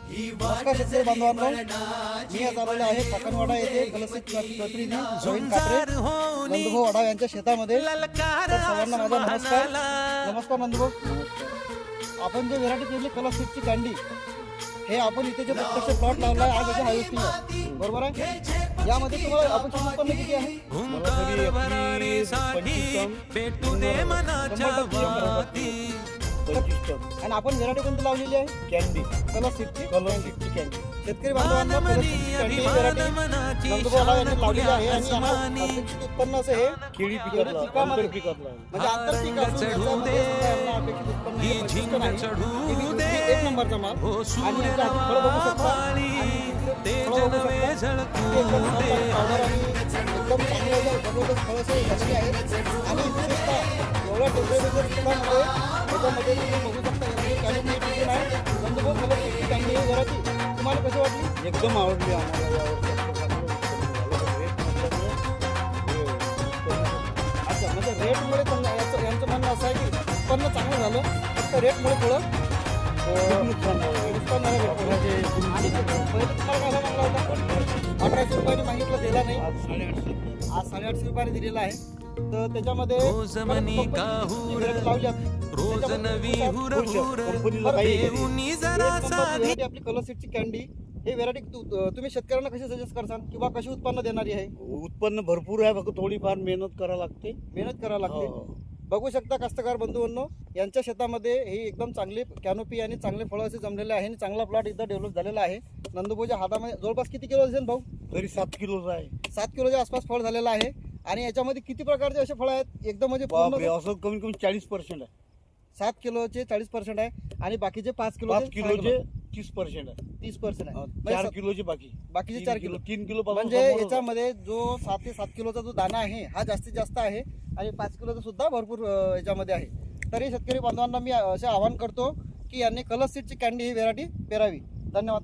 नमस्कार शेतकरी बांधवांनो, मी आज आलेलो आहे पाकणवाडा येथे कलसित प्रतिनिधी गोविंद कापरे नंदुभाऊ वडाव यांच्या शेतामध्ये. तर सर्वांना माझा नमस्कार. नमस्कार नंदुभाऊ. आपण जे व्हेरायटी केली कलसितची कॅन्डी, हे आपण इथे जे प्रत्यक्ष प्लॉट लावला आहे आज याची हार्वेस्टिंग आहे, बरोबर आहे. यामध्ये तुम्हाला अपेक्षित उत्पन्न किती आहे? आणि आपण व्हेरायटी कोणती लावलेली आहे? कॅन्डी. कलसितची कॅन्डी. शेतकरी बांधवांना कलसितची व्हेरायटी नंदुभाऊ वडाव यांनी लावलेली आहे. आणि याला अपेक्षित उत्पन्न असं हे केळी पिकामध्ये पिकातला म्हणजे आंतरपीक असून याच्यामध्ये यांना अपेक्षित उत्पन्न हे प्रतिष्ठा नाही. हे विकून एक नंबरचा माल. आणि याच्या हाती फळं बघू शकता. आणि फळं बघू शकता. ते एकदम पावडर आणि एकदम चांगलं जबरदस्त फळं असे झालेली आहेत. आणि विशेषतः एवढ्या टेम्परेचर पिकामध्ये त्याच्यामध्ये तुम्ही बघू शकता यामध्ये कॅन्डी पिकून आहे. नंदुभाऊ कलसितची कॅन्डी ही व्हेरायटी तुम्हाला कशी वाटली? एकदम आवडली आम्हाला. अच्छा, म्हणजे रेटमुळे यांचं म्हणणं असं आहे की उत्पन्न चांगलं झालं, फक्त रेटमुळे थोडं नुकसान उत्पन्न नाही भेटलं. आणि पहिले तुम्हाला काय म्हणला होता? 1800 रुपयाने मागितलं, दिला नाही. आज 850 रुपयाने दिलेला आहे. तर त्याच्यामध्ये लावली आपली कलसितची कॅन्डी ही व्हेरायटी तुम्ही शेतकऱ्यांना कशी सजेस्ट करसाल किंवा कशी उत्पन्न देणारी आहे? उत्पन्न भरपूर आहे, फक्त थोडीफार मेहनत करावी लागते. बघू शकता कास्तकार बंधूंनो, यांच्या शेतामध्ये ही एकदम चांगली कॅनोपी आणि चांगले फळं असे जमलेले आहे आणि चांगला प्लॉट एकदा डेव्हलप झालेला आहे. नंदुभाऊच्या हातामध्ये जवळपास किती किलो असेल भाऊ? तरी 7 किलोचा आहे. 7 किलोच्या आसपास फळ झालेलं आहे. आणि याच्यामध्ये किती प्रकारचे असे फळं आहेत? एकदम म्हणजे बापरे, असं कमीत कमी 40% आहे. 7 किलोचे 40% आहे आणि बाकीचे 5 5 किलोचे किलोचे 30% आहे. 30% आहे. 4 किलोचे बाकीचे 4 किलो. 3 किलो म्हणजे याच्यामध्ये जो 7 ते 7 किलोचा जो दाना आहे हा जास्तीत जास्त आहे आणि 5 किलोचा सुद्धा भरपूर याच्यामध्ये आहे. तरी शेतकरी बांधवांना मी असे आवाहन करतो की यांनी कलसितची कॅन्डी ही व्हेरायटी पेरावी. धन्यवाद.